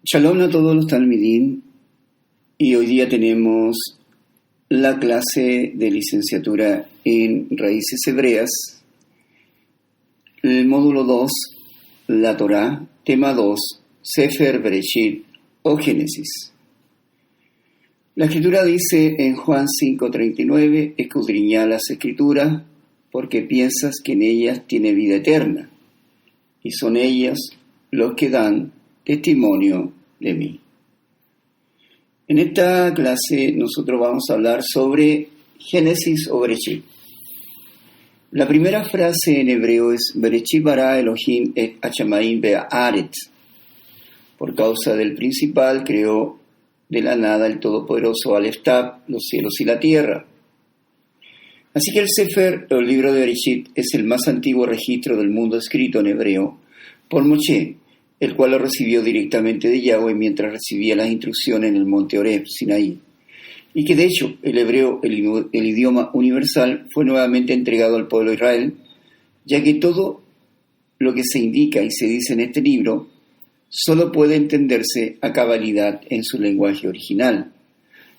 Shalom a todos los talmidim, y hoy día tenemos la clase de licenciatura en Raíces Hebreas, el módulo 2, la Torá, tema 2, Sefer Bereshit o Génesis. La Escritura dice en Juan 5:39, escudriñá las Escrituras porque piensas que en ellas tiene vida eterna, y son ellas los que dan testimonio de mí. En esta clase nosotros vamos a hablar sobre Génesis o Bereshit. La primera frase en hebreo es Bereshit bara Elohim et Hashamaim be'aretz. Por causa del principal creó de la nada el Todopoderoso Aleph Tav, los cielos y la tierra. Así que el Sefer, o el libro de Bereshit, es el más antiguo registro del mundo escrito en hebreo por Moshe, el cual lo recibió directamente de Yahweh mientras recibía las instrucciones en el monte Horeb, Sinaí, y que de hecho el hebreo, el idioma universal, fue nuevamente entregado al pueblo de Israel, ya que todo lo que se indica y se dice en este libro solo puede entenderse a cabalidad en su lenguaje original.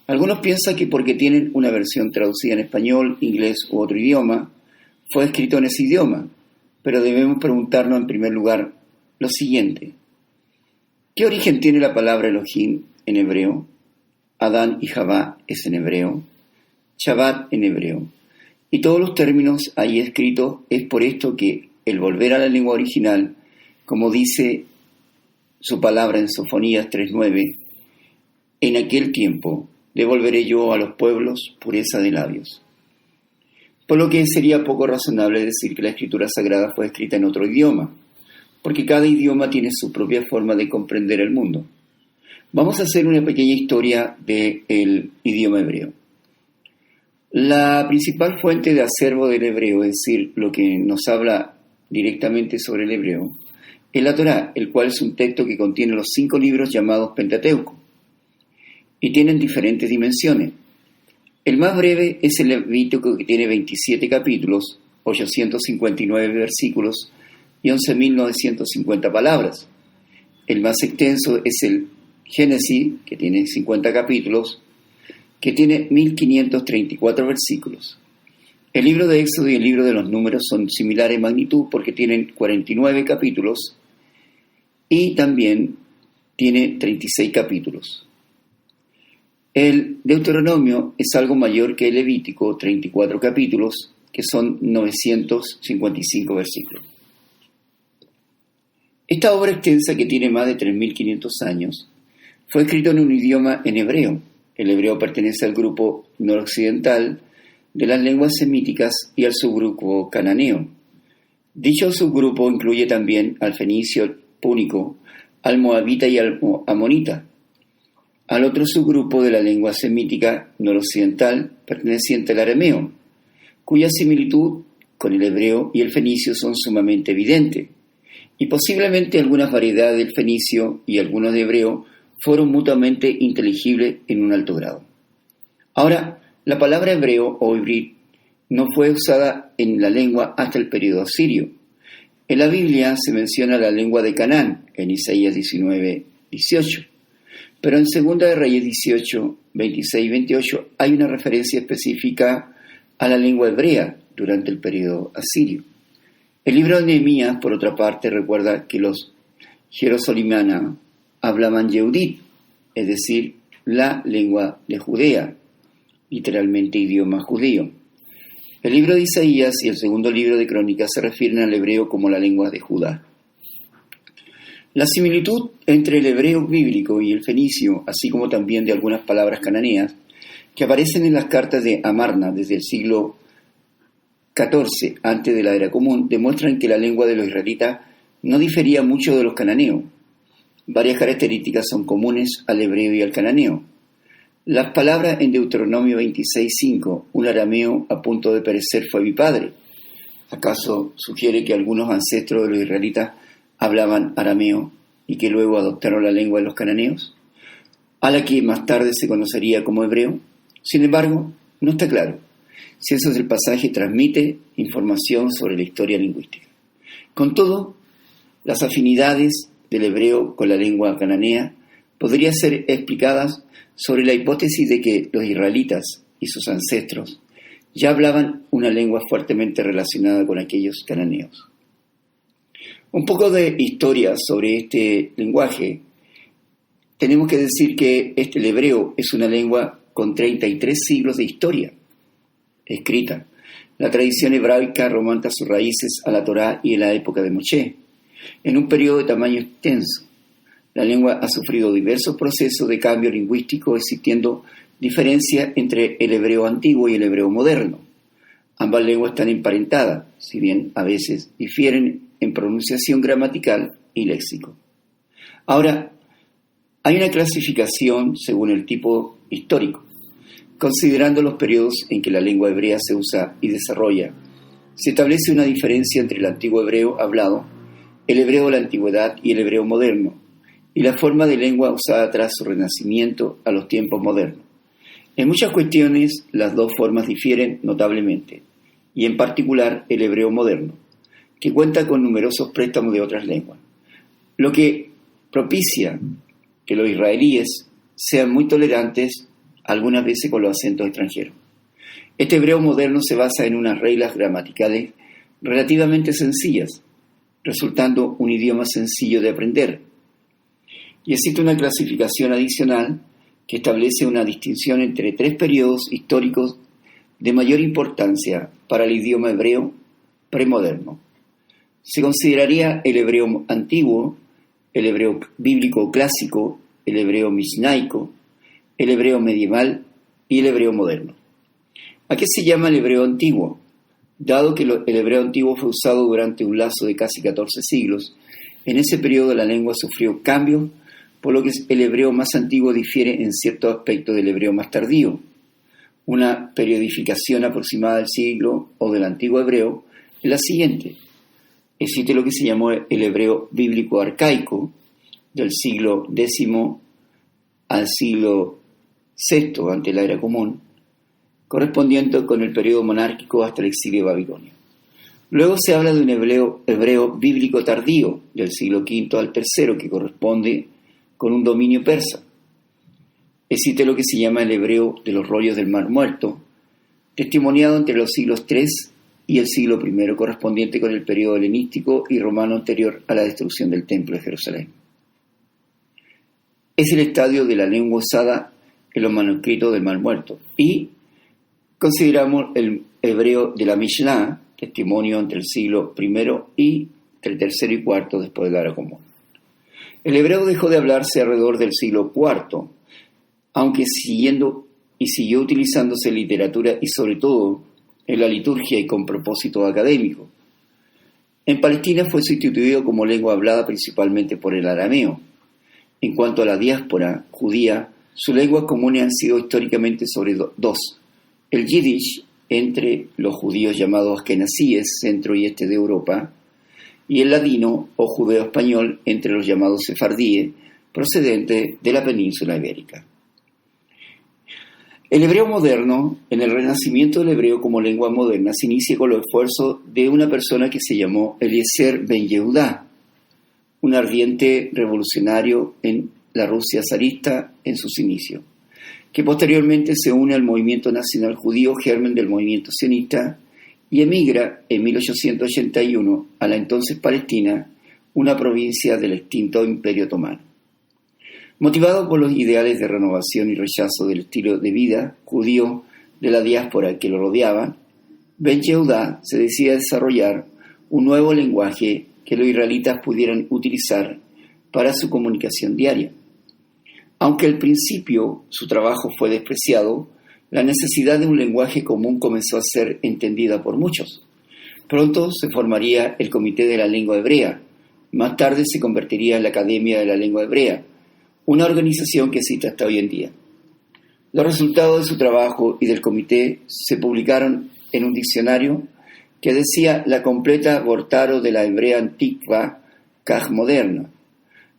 Algunos piensan que porque tienen una versión traducida en español, inglés u otro idioma, fue escrito en ese idioma, pero debemos preguntarnos en primer lugar lo siguiente: ¿qué origen tiene la palabra Elohim en hebreo? Adán y Javá es en hebreo, Shabbat en hebreo, y todos los términos ahí escritos. Es por esto que el volver a la lengua original, como dice su palabra en Sofonías 3:9, en aquel tiempo devolveré yo a los pueblos pureza de labios. Por lo que sería poco razonable decir que la escritura sagrada fue escrita en otro idioma, porque cada idioma tiene su propia forma de comprender el mundo. Vamos a hacer una pequeña historia del idioma hebreo. La principal fuente de acervo del hebreo, es decir, lo que nos habla directamente sobre el hebreo, es la Torá, el cual es un texto que contiene los 5 libros llamados Pentateuco, y tienen diferentes dimensiones. El más breve es el Levítico, que tiene 27 capítulos, 859 versículos, y 11.950 palabras. El más extenso es el Génesis, que tiene 50 capítulos, que tiene 1.534 versículos. El libro de Éxodo y el libro de los Números son similares en magnitud porque tienen 49 capítulos y también tiene 36 capítulos. El Deuteronomio es algo mayor que el Levítico, 34 capítulos, que son 955 versículos. Esta obra extensa, que tiene más de 3.500 años, fue escrita en un idioma en hebreo. El hebreo pertenece al grupo noroccidental de las lenguas semíticas y al subgrupo cananeo. Dicho subgrupo incluye también al fenicio, al púnico, al moabita y al amonita. Al otro subgrupo de la lengua semítica noroccidental perteneciente al arameo, cuya similitud con el hebreo y el fenicio son sumamente evidentes. Y posiblemente algunas variedades del fenicio y algunos de hebreo fueron mutuamente inteligibles en un alto grado. Ahora, la palabra hebreo o ibrit no fue usada en la lengua hasta el periodo asirio. En la Biblia se menciona la lengua de Canaán en Isaías 19:18, pero en 2 de Reyes 18, 26 y 28 hay una referencia específica a la lengua hebrea durante el periodo asirio. El libro de Nehemías, por otra parte, recuerda que los jerosolimanos hablaban Yehudit, es decir, la lengua de Judea, literalmente idioma judío. El libro de Isaías y el segundo libro de Crónicas se refieren al hebreo como la lengua de Judá. La similitud entre el hebreo bíblico y el fenicio, así como también de algunas palabras cananeas, que aparecen en las cartas de Amarna desde el siglo XIV antes de la era común, demuestran que la lengua de los israelitas no difería mucho de los cananeos. Varias características son comunes al hebreo y al cananeo. Las palabras en Deuteronomio 26:5, un arameo a punto de perecer fue mi padre. ¿Acaso sugiere que algunos ancestros de los israelitas hablaban arameo y que luego adoptaron la lengua de los cananeos, a la que más tarde se conocería como hebreo? Sin embargo, no está claro si eso es el pasaje transmite información sobre la historia lingüística. Con todo, las afinidades del hebreo con la lengua cananea podría ser explicada sobre la hipótesis de que los israelitas y sus ancestros ya hablaban una lengua fuertemente relacionada con aquellos cananeos. Un poco de historia sobre este lenguaje. Tenemos que decir que el hebreo es una lengua con 33 siglos de historia escrita. La tradición hebraica remonta sus raíces a la Torá y a la época de Moshe, en un periodo de tamaño extenso. La lengua ha sufrido diversos procesos de cambio lingüístico, existiendo diferencias entre el hebreo antiguo y el hebreo moderno. Ambas lenguas están emparentadas, si bien a veces difieren en pronunciación gramatical y léxico. Ahora, hay una clasificación según el tipo histórico, considerando los periodos en que la lengua hebrea se usa y desarrolla. Se establece una diferencia entre el antiguo hebreo hablado, el hebreo de la antigüedad y el hebreo moderno, y la forma de lengua usada tras su renacimiento a los tiempos modernos. En muchas cuestiones, las dos formas difieren notablemente, y en particular el hebreo moderno, que cuenta con numerosos préstamos de otras lenguas, lo que propicia que los israelíes sean muy tolerantes algunas veces con los acentos extranjeros. Este hebreo moderno se basa en unas reglas gramaticales relativamente sencillas, resultando un idioma sencillo de aprender. Y existe una clasificación adicional que establece una distinción entre tres periodos históricos de mayor importancia para el idioma hebreo premoderno. Se consideraría el hebreo antiguo, el hebreo bíblico clásico, el hebreo mishnaico, el hebreo medieval y el hebreo moderno. ¿A qué se llama el hebreo antiguo? Dado que el hebreo antiguo fue usado durante un lapso de casi 14 siglos, en ese periodo la lengua sufrió cambios, por lo que el hebreo más antiguo difiere en ciertos aspectos del hebreo más tardío. Una periodificación aproximada del siglo o del antiguo hebreo es la siguiente. Existe lo que se llamó el hebreo bíblico arcaico, del siglo X al siglo VI ante la era común, correspondiente con el periodo monárquico hasta el exilio de Babilonia. Luego se habla de un hebreo bíblico tardío, del siglo V al III, que corresponde con un dominio persa. Existe lo que se llama el hebreo de los rollos del Mar Muerto, testimoniado entre los siglos III y el siglo I, correspondiente con el periodo helenístico y romano anterior a la destrucción del Templo de Jerusalén. Es el estadio de la lengua usada en los manuscritos del Mar Muerto, y consideramos el hebreo de la Mishnah, testimonio entre el siglo I y entre el III y IV después de la era común. El hebreo dejó de hablarse alrededor del siglo IV, aunque siguió utilizándose en literatura y sobre todo en la liturgia y con propósito académico. En Palestina fue sustituido como lengua hablada principalmente por el arameo. En cuanto a la diáspora judía, sus lenguas comunes han sido históricamente sobre dos: el yiddish entre los judíos llamados askenazíes, centro y este de Europa, y el ladino o judeo-español entre los llamados sefardíes, procedentes de la península ibérica. El hebreo moderno, en el renacimiento del hebreo como lengua moderna, se inicia con los esfuerzos de una persona que se llamó Eliezer Ben Yehudá, un ardiente revolucionario en la Rusia zarista en sus inicios, que posteriormente se une al movimiento nacional judío, germen del movimiento sionista, y emigra en 1881 a la entonces Palestina, una provincia del extinto Imperio Otomano. Motivado por los ideales de renovación y rechazo del estilo de vida judío de la diáspora que lo rodeaban, Ben Yehudá se decide a desarrollar un nuevo lenguaje que los israelitas pudieran utilizar para su comunicación diaria. Aunque al principio su trabajo fue despreciado, la necesidad de un lenguaje común comenzó a ser entendida por muchos. Pronto se formaría el Comité de la Lengua Hebrea. Más tarde se convertiría en la Academia de la Lengua Hebrea, una organización que existe hasta hoy en día. Los resultados de su trabajo y del comité se publicaron en un diccionario que decía la completa Vortaro de la hebrea antigua Kaj moderna.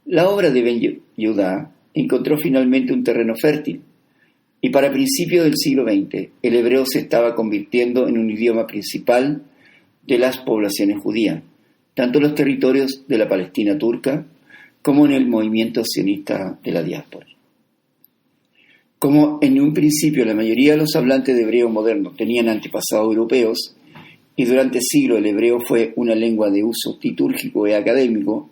La obra de Ben Yehudá encontró finalmente un terreno fértil, y para principios del siglo XX el hebreo se estaba convirtiendo en un idioma principal de las poblaciones judías, tanto en los territorios de la Palestina turca como en el movimiento sionista de la diáspora. Como en un principio la mayoría de los hablantes de hebreo moderno tenían antepasados europeos, y durante siglos el hebreo fue una lengua de uso litúrgico y académico,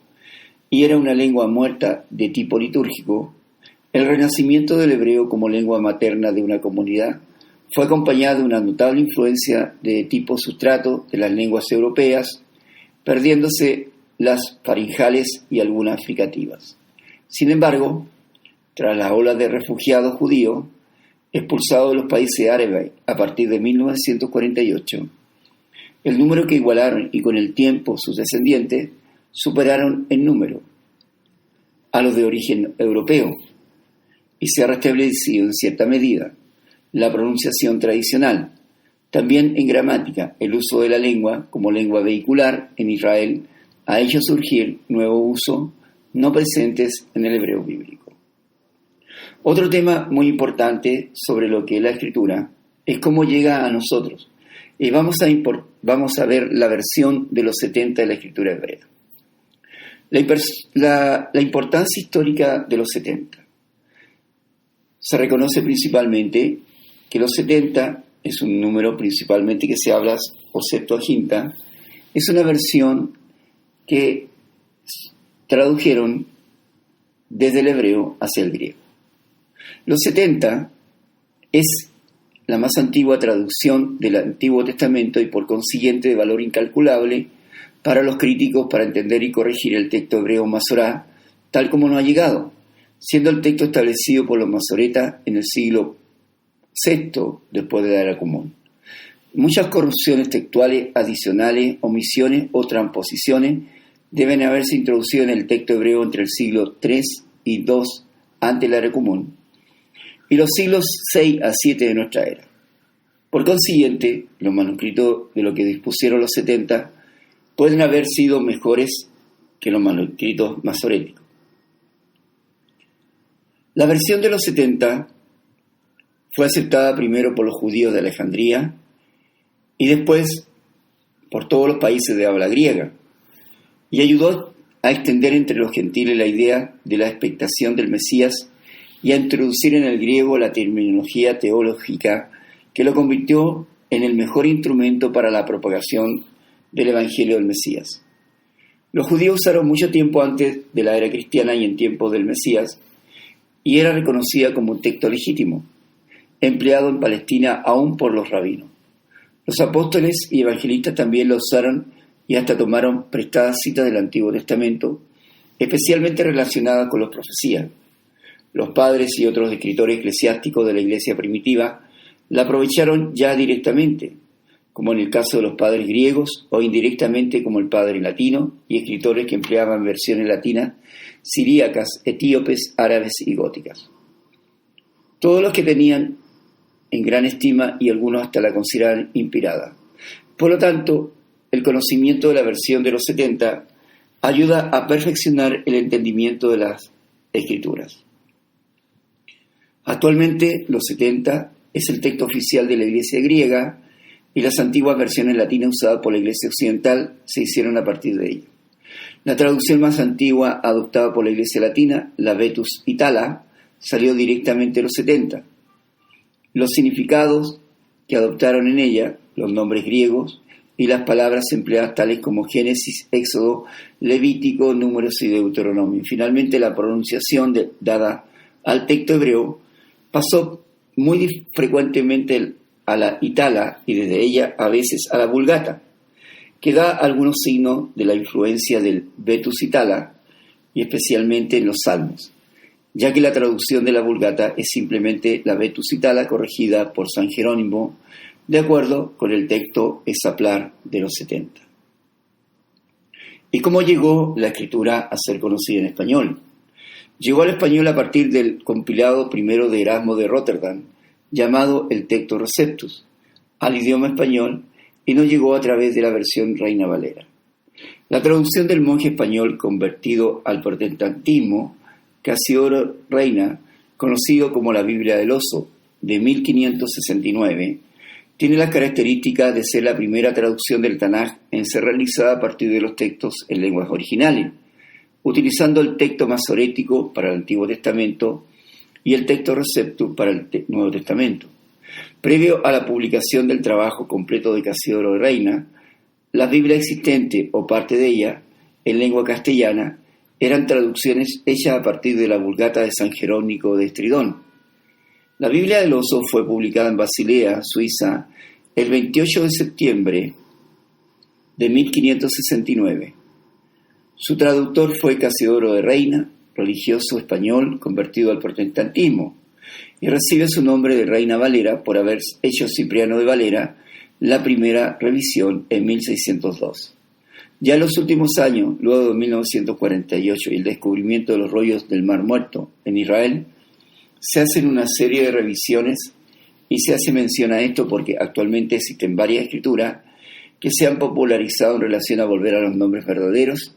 y era una lengua muerta de tipo litúrgico, el renacimiento del hebreo como lengua materna de una comunidad fue acompañado de una notable influencia de tipo sustrato de las lenguas europeas, perdiéndose las faringales y algunas fricativas. Sin embargo, tras la ola de refugiados judíos expulsados de los países árabes a partir de 1948, el número que igualaron y con el tiempo sus descendientes superaron en número a los de origen europeo, y se ha restablecido en cierta medida la pronunciación tradicional. También en gramática, el uso de la lengua como lengua vehicular en Israel ha hecho surgir nuevos usos no presentes en el hebreo bíblico. Otro tema muy importante sobre lo que es la escritura es cómo llega a nosotros. Y vamos a ver la versión de los 70 de la escritura hebrea. La importancia histórica de los 70. Se reconoce principalmente que los 70 es un número principalmente que se habla, o Septuaginta, es una versión que tradujeron desde el hebreo hacia el griego. Los 70 es la más antigua traducción del Antiguo Testamento y por consiguiente de valor incalculable para los críticos para entender y corregir el texto hebreo Masorá tal como nos ha llegado, siendo el texto establecido por los masoretas en el siglo VI después de la Era Común. Muchas corrupciones textuales adicionales, omisiones o transposiciones deben haberse introducido en el texto hebreo entre el siglo III y II ante la Era Común y los siglos VI a VII de nuestra era. Por consiguiente, los manuscritos de lo que dispusieron los 70 pueden haber sido mejores que los manuscritos masoréticos. La versión de los 70 fue aceptada primero por los judíos de Alejandría y después por todos los países de habla griega, y ayudó a extender entre los gentiles la idea de la expectación del Mesías y a introducir en el griego la terminología teológica que lo convirtió en el mejor instrumento para la propagación del Evangelio del Mesías. Los judíos usaron mucho tiempo antes de la era cristiana y en tiempos del Mesías, y era reconocida como un texto legítimo, empleado en Palestina aún por los rabinos. Los apóstoles y evangelistas también lo usaron y hasta tomaron prestadas citas del Antiguo Testamento, especialmente relacionadas con las profecías. Los padres y otros escritores eclesiásticos de la iglesia primitiva la aprovecharon ya directamente, como en el caso de los padres griegos, o indirectamente como el padre latino y escritores que empleaban versiones latinas, siríacas, etíopes, árabes y góticas. Todos los que tenían en gran estima y algunos hasta la consideraban inspirada. Por lo tanto, el conocimiento de la versión de los 70 ayuda a perfeccionar el entendimiento de las escrituras. Actualmente, los 70 es el texto oficial de la Iglesia griega y las antiguas versiones latinas usadas por la Iglesia occidental se hicieron a partir de ella. La traducción más antigua adoptada por la Iglesia latina, la Vetus Itala, salió directamente de los 70. Los significados que adoptaron en ella, los nombres griegos y las palabras empleadas tales como Génesis, Éxodo, Levítico, Números y Deuteronomio. Finalmente, la pronunciación dada al texto hebreo pasó muy frecuentemente a la Itala y desde ella a veces a la Vulgata, que da algunos signos de la influencia del Vetus Itala y especialmente en los Salmos, ya que la traducción de la Vulgata es simplemente la Vetus Itala corregida por San Jerónimo de acuerdo con el texto Esaplar de los 70. ¿Y cómo llegó la escritura a ser conocida en español? Llegó al español a partir del compilado primero de Erasmo de Rotterdam, llamado el Texto Receptus, al idioma español y no llegó a través de la versión Reina Valera. La traducción del monje español convertido al protestantismo, Casiodoro Reina, conocido como la Biblia del Oso, de 1569, tiene las características de ser la primera traducción del Tanaj en ser realizada a partir de los textos en lenguas originales, utilizando el texto masorético para el Antiguo Testamento y el texto receptus para el Nuevo Testamento. Previo a la publicación del trabajo completo de Casiodoro de Reina, la Biblia existente o parte de ella, en lengua castellana, eran traducciones hechas a partir de la Vulgata de San Jerónimo de Estridón. La Biblia del Oso fue publicada en Basilea, Suiza, el 28 de septiembre de 1569. Su traductor fue Casiodoro de Reina, religioso español convertido al protestantismo, y recibe su nombre de Reina Valera por haber hecho Cipriano de Valera la primera revisión en 1602. Ya en los últimos años, luego de 1948 y el descubrimiento de los rollos del Mar Muerto en Israel, se hacen una serie de revisiones y se hace mención a esto porque actualmente existen varias escrituras que se han popularizado en relación a volver a los nombres verdaderos,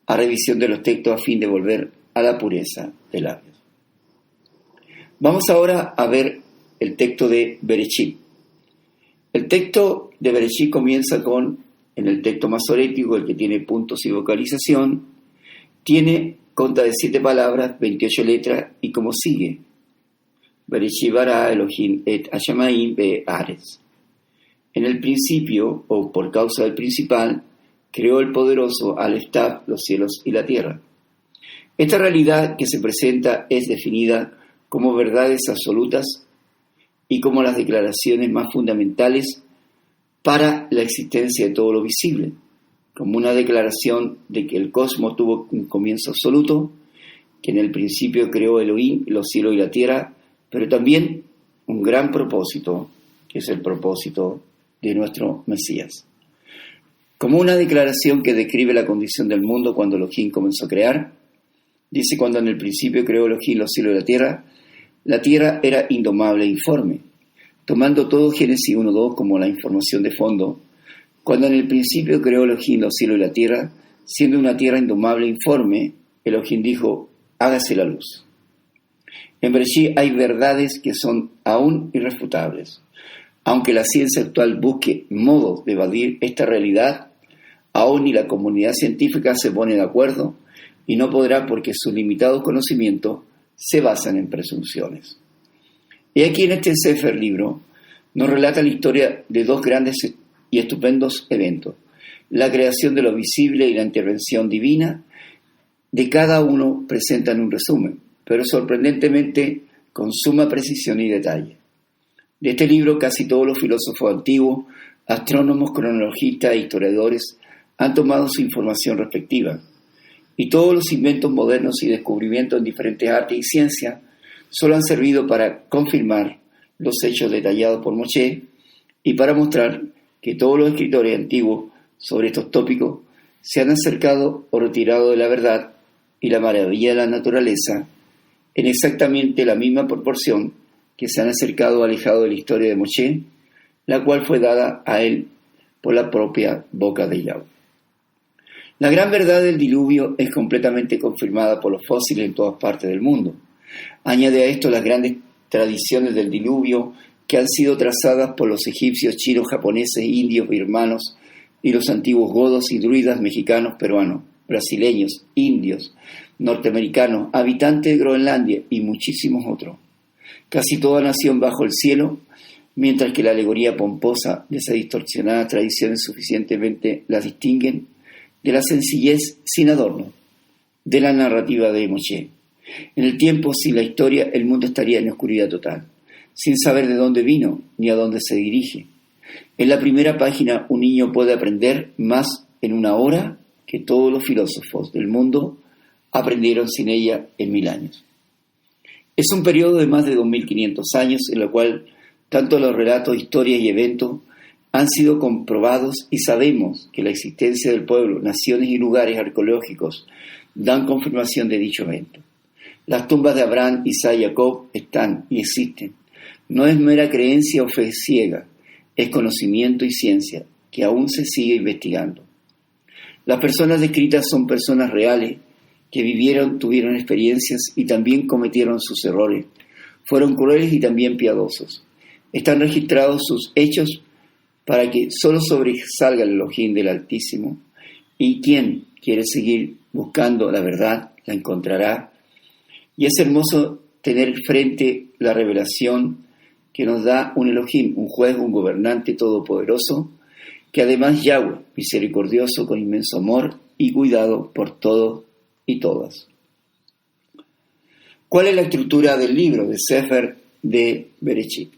a revisión de los textos a fin de volver a la pureza de labios. Vamos ahora a ver el texto de Bereshit. El texto de Bereshit comienza en el texto masorético, el que tiene puntos y vocalización, consta de 7 palabras, 28 letras, y como sigue: Bereshit bara Elohim et Hashamayim be'aretz. En el principio, o por causa del principal, creó el poderoso Aleph Tav los cielos y la tierra. Esta realidad que se presenta es definida como verdades absolutas y como las declaraciones más fundamentales para la existencia de todo lo visible, como una declaración de que el cosmos tuvo un comienzo absoluto, que en el principio creó Elohim los cielos y la tierra, pero también un gran propósito, que es el propósito de nuestro Mesías. Como una declaración que describe la condición del mundo cuando Elohim comenzó a crear, dice: cuando en el principio creó Elohim los cielos y la tierra era indomable e informe. Tomando todo Génesis 1:2 como la información de fondo, cuando en el principio creó Elohim los cielos y la tierra, siendo una tierra indomable e informe, Elohim dijo: hágase la luz. En Bereshit hay verdades que son aún irrefutables. Aunque la ciencia actual busque modos de evadir esta realidad, aún ni la comunidad científica se pone de acuerdo y no podrá porque sus limitados conocimientos se basan en presunciones. Y aquí en este Sefer libro nos relata la historia de 2 grandes y estupendos eventos: la creación de lo visible y la intervención divina. De cada uno presentan un resumen, pero sorprendentemente con suma precisión y detalle. De este libro casi todos los filósofos antiguos, astrónomos, cronologistas e historiadores han tomado su información respectiva. Y todos los inventos modernos y descubrimientos en diferentes artes y ciencias solo han servido para confirmar los hechos detallados por Moshe y para mostrar que todos los escritores antiguos sobre estos tópicos se han acercado o retirado de la verdad y la maravilla de la naturaleza en exactamente la misma proporción que se han acercado o alejado de la historia de Moshe, la cual fue dada a él por la propia boca de Yahweh. La gran verdad del diluvio es completamente confirmada por los fósiles en todas partes del mundo. Añade a esto las grandes tradiciones del diluvio que han sido trazadas por los egipcios, chinos, japoneses, indios, birmanos y los antiguos godos y druidas mexicanos, peruanos, brasileños, indios, norteamericanos, habitantes de Groenlandia y muchísimos otros. Casi toda nación bajo el cielo, mientras que la alegoría pomposa de esas distorsionadas tradiciones suficientemente las distinguen de la sencillez sin adorno de la narrativa de Moshe. En el tiempo, sin la historia, el mundo estaría en oscuridad total, sin saber de dónde vino ni a dónde se dirige. En la primera página, un niño puede aprender más en una hora que todos los filósofos del mundo aprendieron sin ella en 1000 años. Es un periodo de más de 2500 años en el cual tanto los relatos, historias y eventos han sido comprobados y sabemos que la existencia del pueblo, naciones y lugares arqueológicos dan confirmación de dicho evento. Las tumbas de Abraham, Isaac y Jacob están y existen. No es mera creencia o fe ciega, es conocimiento y ciencia que aún se sigue investigando. Las personas descritas son personas reales que vivieron, tuvieron experiencias y también cometieron sus errores. Fueron crueles y también piadosos. Están registrados sus hechos para que solo sobresalga el Elohim del Altísimo, y quien quiere seguir buscando la verdad, la encontrará. Y es hermoso tener frente la revelación que nos da un Elohim, un juez, un gobernante todopoderoso, que además Yahweh, misericordioso con inmenso amor y cuidado por todos y todas. ¿Cuál es la estructura del libro de Sefer de Bereshit?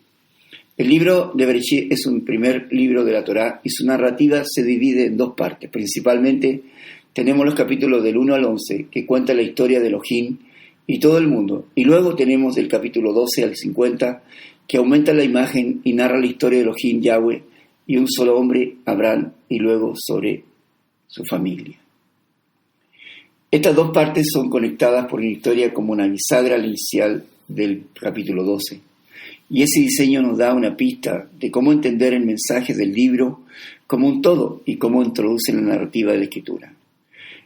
El libro de Bereshit es un primer libro de la Torá y su narrativa se divide en dos partes. Principalmente tenemos los capítulos del 1 al 11 que cuentan la historia de Elohim y todo el mundo. Y luego tenemos del capítulo 12 al 50 que aumenta la imagen y narra la historia de Elohim, Yahweh y un solo hombre, Abraham, y luego sobre su familia. Estas dos partes son conectadas por una historia como una bisagra inicial del capítulo 12. Y ese diseño nos da una pista de cómo entender el mensaje del libro como un todo y cómo introduce la narrativa de la Escritura.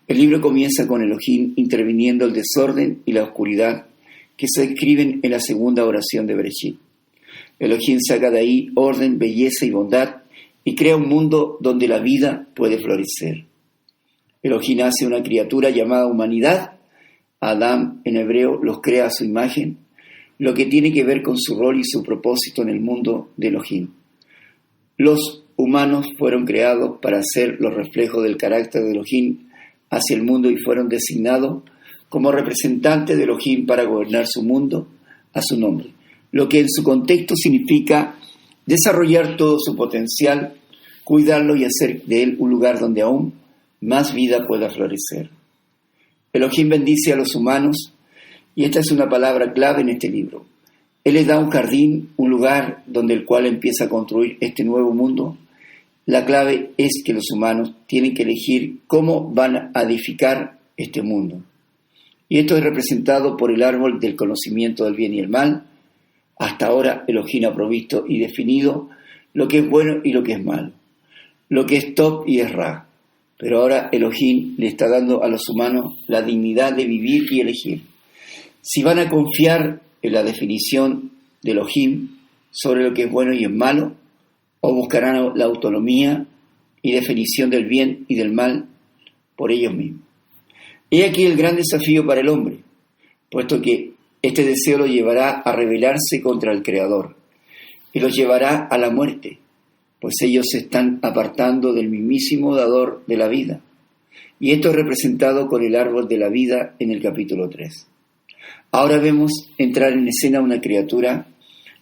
El libro comienza con Elohim interviniendo el desorden y la oscuridad que se describen en la segunda oración de Bereshit. Elohim saca de ahí orden, belleza y bondad y crea un mundo donde la vida puede florecer. Elohim hace una criatura llamada humanidad. Adán, en hebreo, los crea a su imagen, lo que tiene que ver con su rol y su propósito en el mundo de Elohim. Los humanos fueron creados para ser los reflejos del carácter de Elohim hacia el mundo y fueron designados como representantes de Elohim para gobernar su mundo a su nombre, lo que en su contexto significa desarrollar todo su potencial, cuidarlo y hacer de él un lugar donde aún más vida pueda florecer. Elohim bendice a los humanos y esta es una palabra clave en este libro. Él les da un jardín, un lugar donde el cual empieza a construir este nuevo mundo. La clave es que los humanos tienen que elegir cómo van a edificar este mundo. Y esto es representado por el árbol del conocimiento del bien y el mal. Hasta ahora Elohim ha provisto y definido lo que es bueno y lo que es malo, lo que es top y es ra. Pero ahora Elohim le está dando a los humanos la dignidad de vivir y elegir. Si van a confiar en la definición de Elohim sobre lo que es bueno y es malo, o buscarán la autonomía y definición del bien y del mal por ellos mismos. He aquí el gran desafío para el hombre, puesto que este deseo lo llevará a rebelarse contra el Creador y los llevará a la muerte, pues ellos se están apartando del mismísimo dador de la vida. Y esto es representado con el árbol de la vida en el capítulo 3. Ahora vemos entrar en escena una criatura,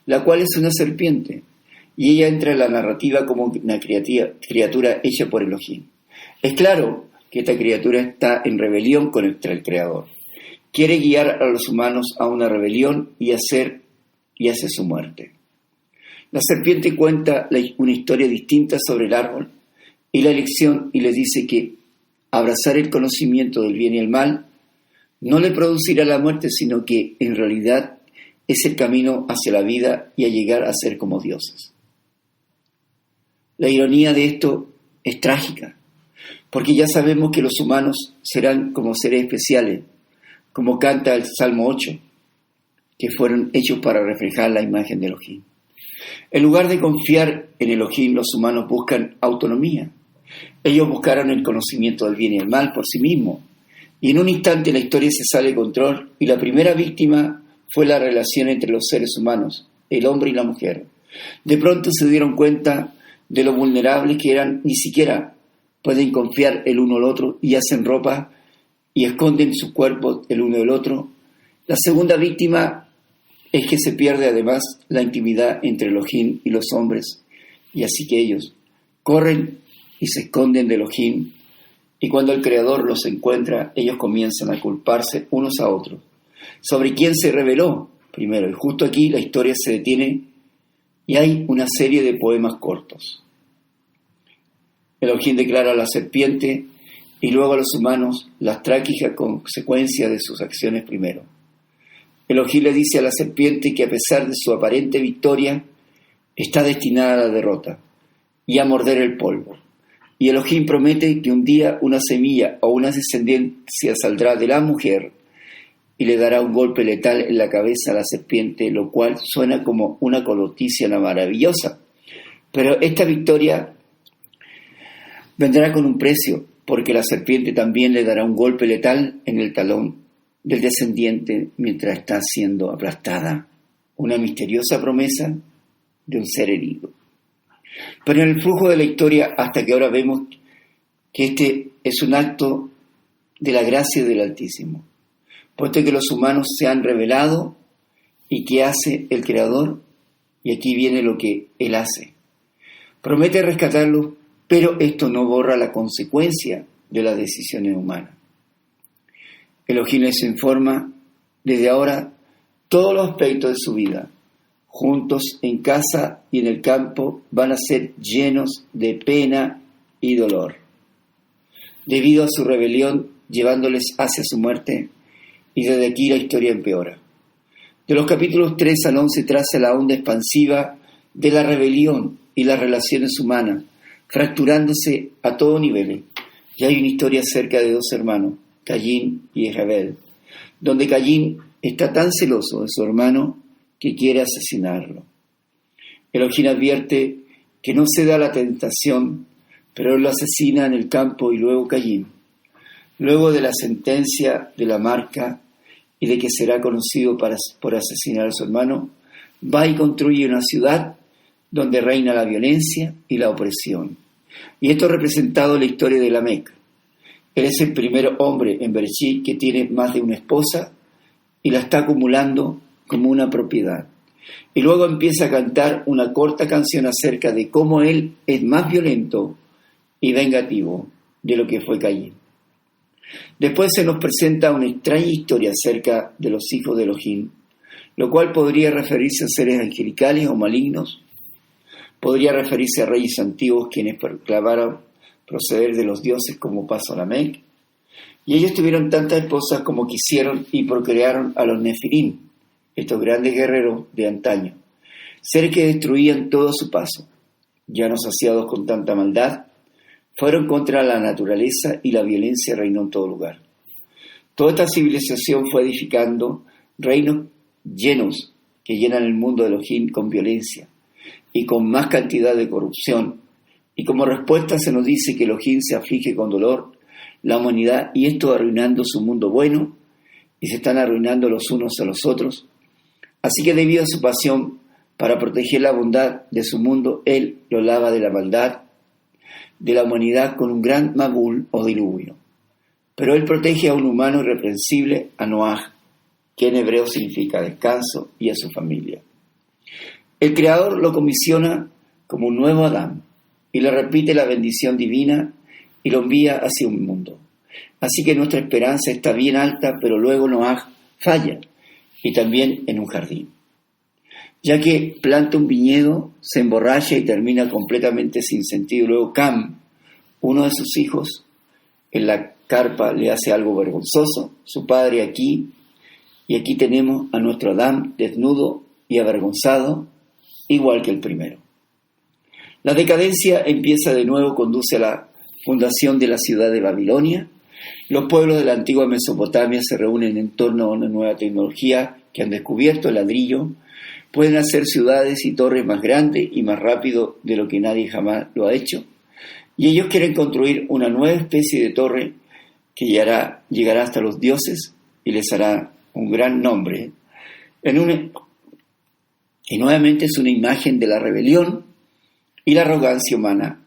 la cual es una serpiente, y ella entra en la narrativa como una criatura hecha por Elohim. Es claro que esta criatura está en rebelión contra el Creador. Quiere guiar a los humanos a una rebelión y hace su muerte. La serpiente cuenta una historia distinta sobre el árbol y la elección y les dice que abrazar el conocimiento del bien y el mal no le producirá la muerte, sino que en realidad es el camino hacia la vida y a llegar a ser como dioses. La ironía de esto es trágica, porque ya sabemos que los humanos serán como seres especiales, como canta el Salmo 8, que fueron hechos para reflejar la imagen de Elohim. En lugar de confiar en Elohim, los humanos buscan autonomía. Ellos buscaron el conocimiento del bien y el mal por sí mismos, y en un instante la historia se sale de control, y la primera víctima fue la relación entre los seres humanos, el hombre y la mujer. De pronto se dieron cuenta de lo vulnerables que eran, ni siquiera pueden confiar el uno al otro y hacen ropa y esconden sus cuerpos el uno del otro. La segunda víctima es que se pierde además la intimidad entre Elohim y los hombres, y así que ellos corren y se esconden de Elohim, y cuando el Creador los encuentra, ellos comienzan a culparse unos a otros sobre quién se rebeló primero, y justo aquí la historia se detiene y hay una serie de poemas cortos. Elohim declara a la serpiente y luego a los humanos las trágicas consecuencias de sus acciones primero. Elohim le dice a la serpiente que a pesar de su aparente victoria, está destinada a la derrota y a morder el polvo. Y Elohim promete que un día una semilla o una descendencia saldrá de la mujer y le dará un golpe letal en la cabeza a la serpiente, lo cual suena como una noticia maravillosa. Pero esta victoria vendrá con un precio, porque la serpiente también le dará un golpe letal en el talón del descendiente mientras está siendo aplastada. Una misteriosa promesa de un ser herido. Pero en el flujo de la historia, hasta que ahora vemos que este es un acto de la gracia del Altísimo, puesto que los humanos se han rebelado. ¿Y qué hace el Creador? Y aquí viene lo que Él hace. Promete rescatarlos, pero esto no borra la consecuencia de las decisiones humanas. Elohim les informa desde ahora todos los aspectos de su vida. Juntos en casa y en el campo van a ser llenos de pena y dolor, debido a su rebelión llevándoles hacia su muerte, y desde aquí la historia empeora. De los capítulos 3 al 11 traza la onda expansiva de la rebelión y las relaciones humanas, fracturándose a todo nivel. Y hay una historia acerca de dos hermanos, Caín y Abel, donde Caín está tan celoso de su hermano que quiere asesinarlo. Elohim advierte que no ceda a la tentación, pero él lo asesina en el campo y luego Caín, luego de la sentencia de la marca y de que será conocido por asesinar a su hermano, va y construye una ciudad donde reina la violencia y la opresión. Y esto es representado en la historia de Lamec. Él es el primer hombre en Bereshit que tiene más de una esposa y la está acumulando como una propiedad. Y luego empieza a cantar una corta canción acerca de cómo él es más violento y vengativo de lo que fue Caín. Después se nos presenta una extraña historia acerca de los hijos de Elohim, lo cual podría referirse a seres angelicales o malignos, podría referirse a reyes antiguos quienes proclamaron proceder de los dioses como pasó Lamec, y ellos tuvieron tantas esposas como quisieron y procrearon a los Nefilim, estos grandes guerreros de antaño, seres que destruían todo a su paso, ya no saciados con tanta maldad, fueron contra la naturaleza y la violencia reinó en todo lugar. Toda esta civilización fue edificando reinos llenos que llenan el mundo de Elohim con violencia y con más cantidad de corrupción. Y como respuesta se nos dice que Elohim se aflige con dolor la humanidad y esto arruinando su mundo bueno y se están arruinando los unos a los otros. Así que debido a su pasión para proteger la bondad de su mundo, él lo lava de la maldad de la humanidad con un gran Mabul o diluvio. Pero él protege a un humano irreprensible, a Noaj, que en hebreo significa descanso, y a su familia. El Creador lo comisiona como un nuevo Adán y le repite la bendición divina y lo envía hacia un mundo. Así que nuestra esperanza está bien alta, pero luego Noaj falla, y también en un jardín. Ya que planta un viñedo, se emborracha y termina completamente sin sentido. Luego Cam, uno de sus hijos, en la carpa le hace algo vergonzoso, su padre aquí, y aquí tenemos a nuestro Adán desnudo y avergonzado, igual que el primero. La decadencia empieza de nuevo, conduce a la fundación de la ciudad de Babilonia. Los pueblos de la antigua Mesopotamia se reúnen en torno a una nueva tecnología que han descubierto, el ladrillo. Pueden hacer ciudades y torres más grandes y más rápido de lo que nadie jamás lo ha hecho. Y ellos quieren construir una nueva especie de torre que llegará hasta los dioses y les hará un gran nombre. Y nuevamente es una imagen de la rebelión y la arrogancia humana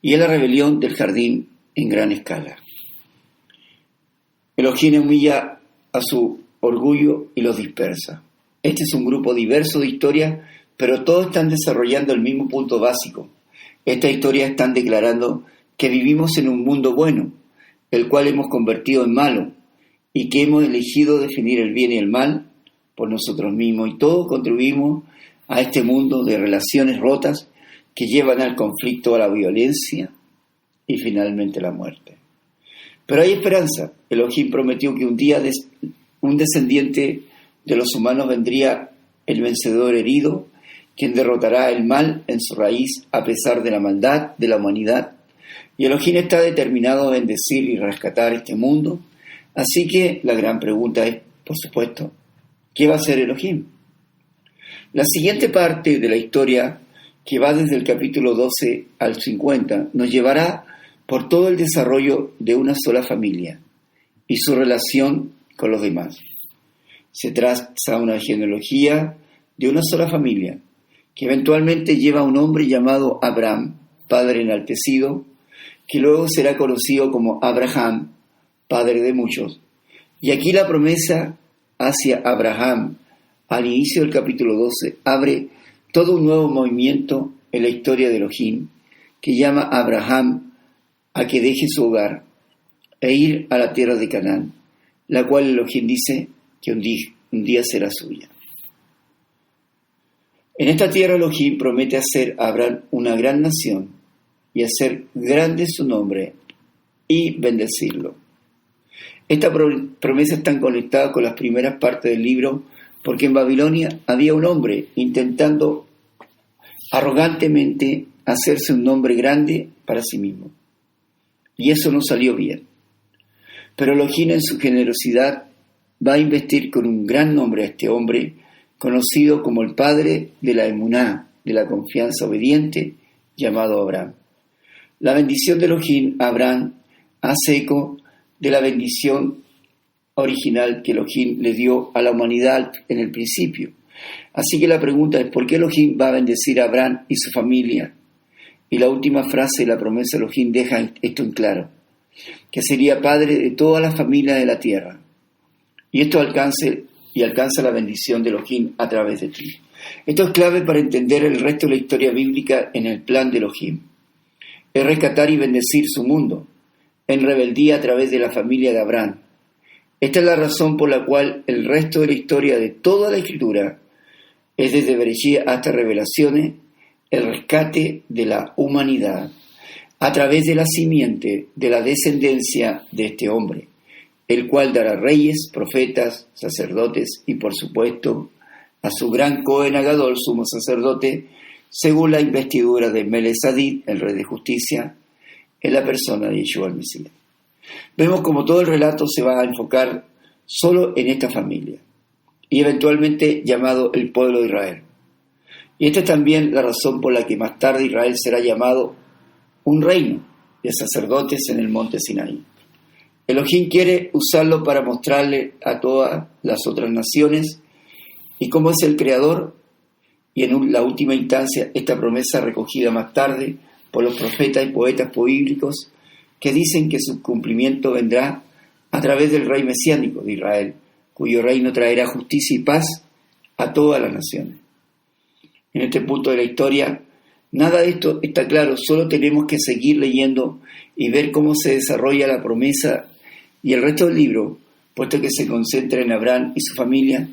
y de la rebelión del jardín en gran escala. Elohim humilla a su orgullo y los dispersa. Este es un grupo diverso de historias, pero todos están desarrollando el mismo punto básico. Estas historias están declarando que vivimos en un mundo bueno, el cual hemos convertido en malo, y que hemos elegido definir el bien y el mal por nosotros mismos, y todos contribuimos a este mundo de relaciones rotas que llevan al conflicto, a la violencia y finalmente la muerte. Pero hay esperanza. Elohim prometió que un día un descendiente de los humanos vendría el vencedor herido, quien derrotará el mal en su raíz a pesar de la maldad de la humanidad. Y Elohim está determinado a bendecir y rescatar este mundo. Así que la gran pregunta es, por supuesto, ¿qué va a hacer Elohim? La siguiente parte de la historia, que va desde el capítulo 12 al 50, nos llevará por todo el desarrollo de una sola familia y su relación con los demás. Se traza una genealogía de una sola familia, que eventualmente lleva a un hombre llamado Abraham, padre enaltecido, que luego será conocido como Abraham, padre de muchos. Y aquí la promesa hacia Abraham, al inicio del capítulo 12, abre todo un nuevo movimiento en la historia de Elohim, que llama a Abraham a que deje su hogar e ir a la tierra de Canaán, la cual Elohim dice que un día será suya. En esta tierra Elohim promete hacer a Abraham una gran nación y hacer grande su nombre y bendecirlo. Esta promesa está conectada con las primeras partes del libro, porque en Babilonia había un hombre intentando arrogantemente hacerse un nombre grande para sí mismo. Y eso no salió bien. Pero Elohim en su generosidad va a investir con un gran nombre a este hombre, conocido como el padre de la emuná, de la confianza obediente, llamado Abraham. La bendición de Elohim a Abraham hace eco de la bendición original que Elohim le dio a la humanidad en el principio. Así que la pregunta es, ¿por qué Elohim va a bendecir a Abraham y su familia? Y la última frase de la promesa de Elohim deja esto en claro, que sería padre de toda la familia de la tierra. Y esto alcanza la bendición de Elohim a través de ti. Esto es clave para entender el resto de la historia bíblica en el plan de Elohim. Es rescatar y bendecir su mundo, en rebeldía a través de la familia de Abraham. Esta es la razón por la cual el resto de la historia de toda la Escritura es desde Bereshit hasta Revelaciones, el rescate de la humanidad a través de la simiente de la descendencia de este hombre, el cual dará reyes, profetas, sacerdotes y por supuesto a su gran Cohen Agadol, sumo sacerdote, según la investidura de Melezadid, el rey de justicia, en la persona de Yeshua el Mesías. Vemos como todo el relato se va a enfocar solo en esta familia y eventualmente llamado el pueblo de Israel. Y esta es también la razón por la que más tarde Israel será llamado un reino de sacerdotes en el monte Sinaí. Elohim quiere usarlo para mostrarle a todas las otras naciones y cómo es el creador, y en la última instancia esta promesa recogida más tarde por los profetas y poetas bíblicos que dicen que su cumplimiento vendrá a través del rey mesiánico de Israel, cuyo reino traerá justicia y paz a todas las naciones. En este punto de la historia, nada de esto está claro, solo tenemos que seguir leyendo y ver cómo se desarrolla la promesa y el resto del libro, puesto que se concentra en Abraham y su familia,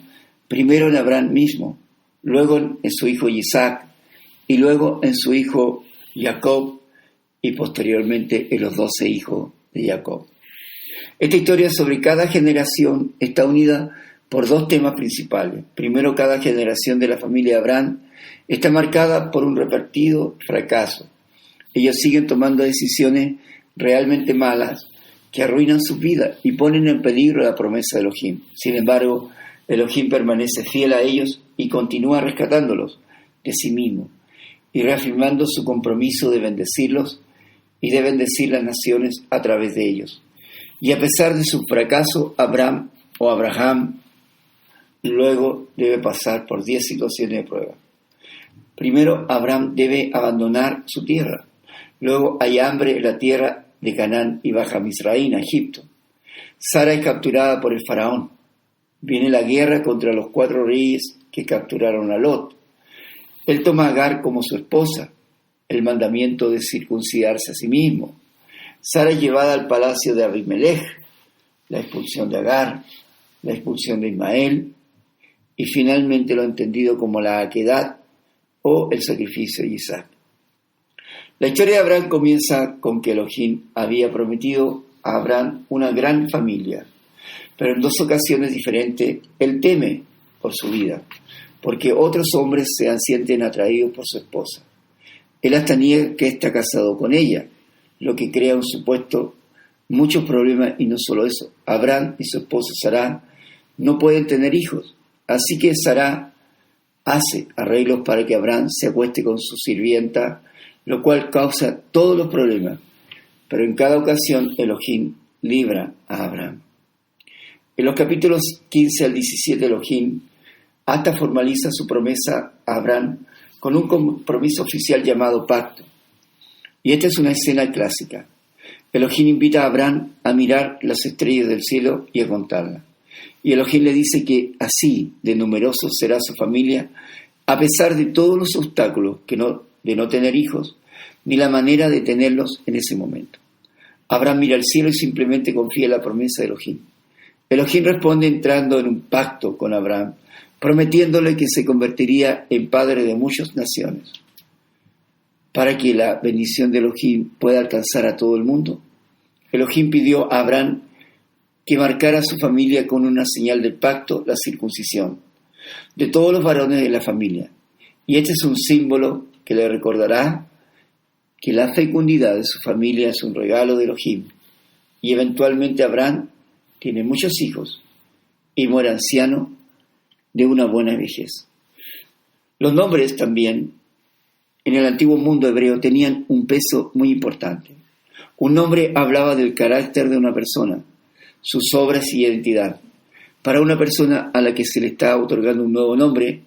primero en Abraham mismo, luego en su hijo Isaac, y luego en su hijo Jacob, y posteriormente en los 12 hijos de Jacob. Esta historia sobre cada generación está unida por dos temas principales. Primero, cada generación de la familia de Abraham está marcada por un repetido fracaso. Ellos siguen tomando decisiones realmente malas que arruinan su vida y ponen en peligro la promesa de Elohim. Sin embargo, Elohim permanece fiel a ellos y continúa rescatándolos de sí mismo y reafirmando su compromiso de bendecirlos y de bendecir las naciones a través de ellos. Y a pesar de su fracaso, Abraham luego debe pasar por 10 situaciones de prueba. Primero, Abraham debe abandonar su tierra. Luego hay hambre en la tierra de Canaán y baja Misraín, a Egipto. Sara es capturada por el faraón. Viene la guerra contra los 4 reyes que capturaron a Lot. Él toma a Agar como su esposa, el mandamiento de circuncidarse a sí mismo. Sara es llevada al palacio de Abimelech, la expulsión de Agar, la expulsión de Ismael y finalmente lo entendido como la aquedad o el sacrificio de Isaac. La historia de Abraham comienza con que Elohim había prometido a Abraham una gran familia, pero en 2 ocasiones diferentes él teme por su vida, porque otros hombres se sienten atraídos por su esposa. Él hasta niega que está casado con ella, lo que crea un supuesto muchos problemas, y no solo eso. Abraham y su esposa Sará no pueden tener hijos, así que Sará hace arreglos para que Abraham se acueste con su sirvienta, lo cual causa todos los problemas. pero en cada ocasión Elohim libra a Abraham. En los capítulos 15 al 17 Elohim hasta formaliza su promesa a Abraham con un compromiso oficial llamado pacto. Y esta es una escena clásica. Elohim invita a Abraham a mirar las estrellas del cielo y a contarlas. Y Elohim le dice que así de numeroso será su familia, a pesar de todos los obstáculos de no tener hijos, ni la manera de tenerlos en ese momento. Abraham mira al cielo y simplemente confía en la promesa de Elohim. Elohim responde entrando en un pacto con Abraham, prometiéndole que se convertiría en padre de muchas naciones. Para que la bendición de Elohim pueda alcanzar a todo el mundo, Elohim pidió a Abraham que marcara a su familia con una señal del pacto, la circuncisión, de todos los varones de la familia. Y este es un símbolo que le recordará que la fecundidad de su familia es un regalo de Elohim. Y eventualmente Abraham tiene muchos hijos y muere anciano de una buena vejez. Los nombres también en el antiguo mundo hebreo tenían un peso muy importante. Un nombre hablaba del carácter de una persona, sus obras y identidad. Para una persona a la que se le está otorgando un nuevo nombre,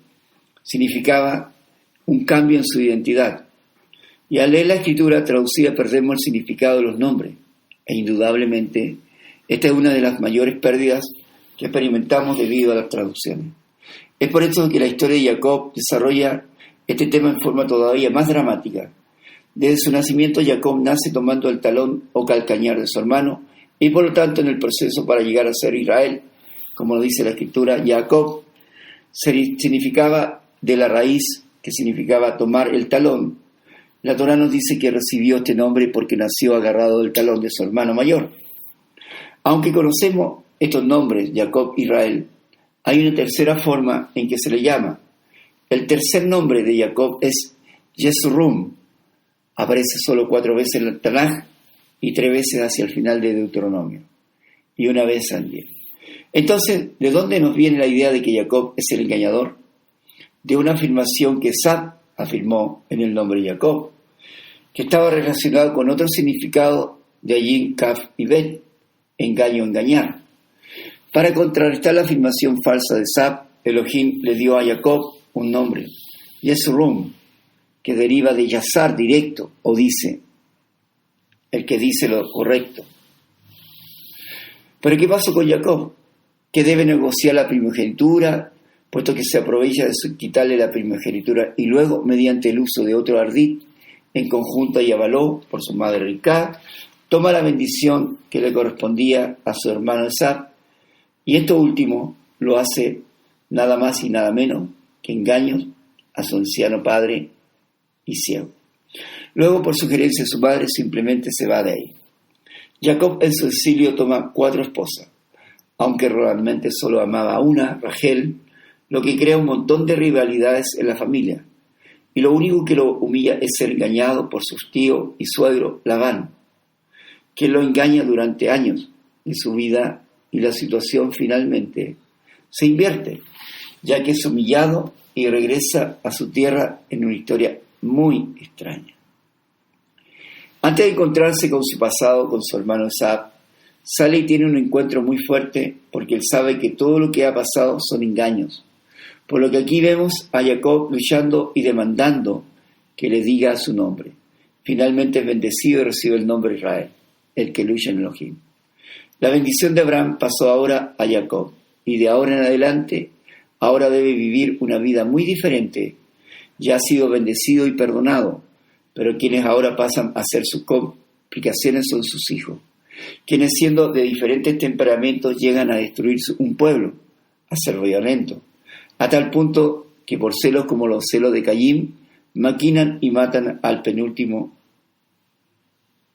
significaba un cambio en su identidad. Y al leer la escritura traducida perdemos el significado de los nombres. E indudablemente, esta es una de las mayores pérdidas que experimentamos debido a las traducciones. Es por eso que la historia de Jacob desarrolla este tema en forma todavía más dramática. Desde su nacimiento, Jacob nace tomando el talón o calcañar de su hermano y por lo tanto en el proceso para llegar a ser Israel, como dice la escritura, Jacob significaba de la raíz que significaba tomar el talón. La Torá nos dice que recibió este nombre porque nació agarrado del talón de su hermano mayor. Aunque conocemos estos nombres, Jacob, Israel, hay una tercera forma en que se le llama. El tercer nombre de Jacob es Yeshurun. Aparece solo 4 veces en el Tanaj y 3 veces hacia el final de Deuteronomio. Y una vez al 10. Entonces, ¿de dónde nos viene la idea de que Jacob es el engañador? De una afirmación que Sab afirmó en el nombre Jacob, que estaba relacionado con otro significado de Ayin, Kaf y Bet, engaño, engañar. Para contrarrestar la afirmación falsa de Sab, Elohim le dio a Jacob un nombre, Yeshurun, que deriva de Yazar directo, o dice, el que dice lo correcto. Pero ¿qué pasó con Jacob? Que debe negociar la primogenitura, puesto que se aprovecha de quitarle la primogenitura y luego, mediante el uso de otro ardid, en conjunto a Yabaló, por su madre Ricá, toma la bendición que le correspondía a su hermano Esab, y esto último lo hace nada más y nada menos que engaños a su anciano padre y ciego. Luego, por sugerencia de su madre, simplemente se va de ahí. Jacob en su exilio toma 4 esposas, aunque realmente solo amaba a una, Rachel, lo que crea un montón de rivalidades en la familia. Y lo único que lo humilla es ser engañado por sus tíos y suegro Labán, que lo engaña durante años en su vida, y la situación finalmente se invierte, ya que es humillado y regresa a su tierra en una historia muy extraña. Antes de encontrarse con su pasado, con su hermano Esab, sale y tiene un encuentro muy fuerte porque él sabe que todo lo que ha pasado son engaños. Por lo que aquí vemos a Jacob luchando y demandando que le diga su nombre. Finalmente es bendecido y recibe el nombre Israel, el que lucha en Elohim. La bendición de Abraham pasó ahora a Jacob, y de ahora en adelante, ahora debe vivir una vida muy diferente. Ya ha sido bendecido y perdonado, pero quienes ahora pasan a ser sus complicaciones son sus hijos, quienes siendo de diferentes temperamentos llegan a destruir un pueblo, a ser violentos, a tal punto que por celos como los celos de Caín, maquinan y matan al penúltimo,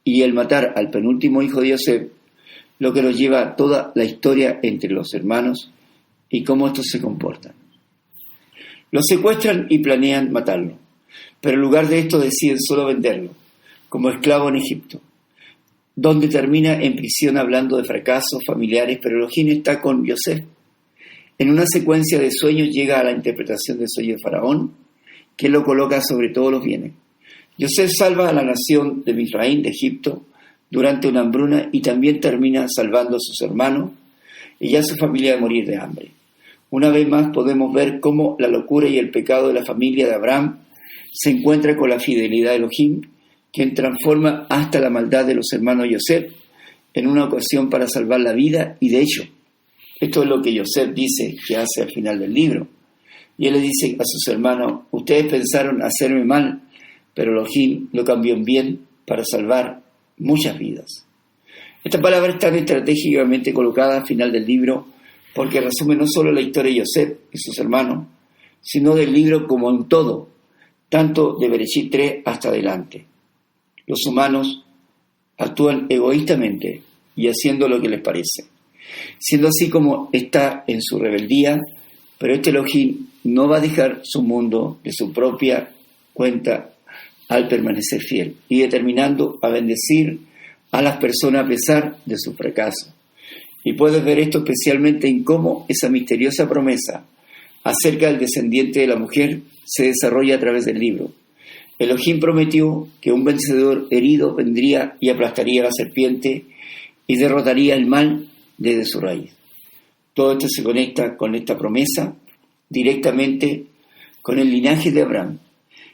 y el matar al penúltimo hijo de Yosef, lo que nos lleva a toda la historia entre los hermanos y cómo estos se comportan. Lo secuestran y planean matarlo, pero en lugar de esto deciden solo venderlo, como esclavo en Egipto, donde termina en prisión hablando de fracasos familiares, pero Elohim está con Yosef. En una secuencia de sueños llega a la interpretación del sueño de Faraón, que lo coloca sobre todos los bienes. Yosef salva a la nación de Misraín, de Egipto, durante una hambruna y también termina salvando a sus hermanos y a su familia de morir de hambre. Una vez más podemos ver cómo la locura y el pecado de la familia de Abraham se encuentra con la fidelidad de Elohim, quien transforma hasta la maldad de los hermanos Yosef en una ocasión para salvar la vida, y de hecho, esto es lo que Yosef dice que hace al final del libro. Y él le dice a sus hermanos: ustedes pensaron hacerme mal, pero Elohim lo cambió en bien para salvar muchas vidas. Esta palabra está estratégicamente colocada al final del libro porque resume no solo la historia de Yosef y sus hermanos, sino del libro como en todo, tanto de Bereshit 3 hasta adelante. Los humanos actúan egoístamente y haciendo lo que les parece, siendo así como está en su rebeldía, pero este Elohim no va a dejar su mundo de su propia cuenta al permanecer fiel y determinando a bendecir a las personas a pesar de su fracaso. Y puedes ver esto especialmente en cómo esa misteriosa promesa acerca del descendiente de la mujer se desarrolla a través del libro. Elohim prometió que un vencedor herido vendría y aplastaría a la serpiente y derrotaría el mal desde su raíz. Todo esto se conecta con esta promesa directamente con el linaje de Abraham.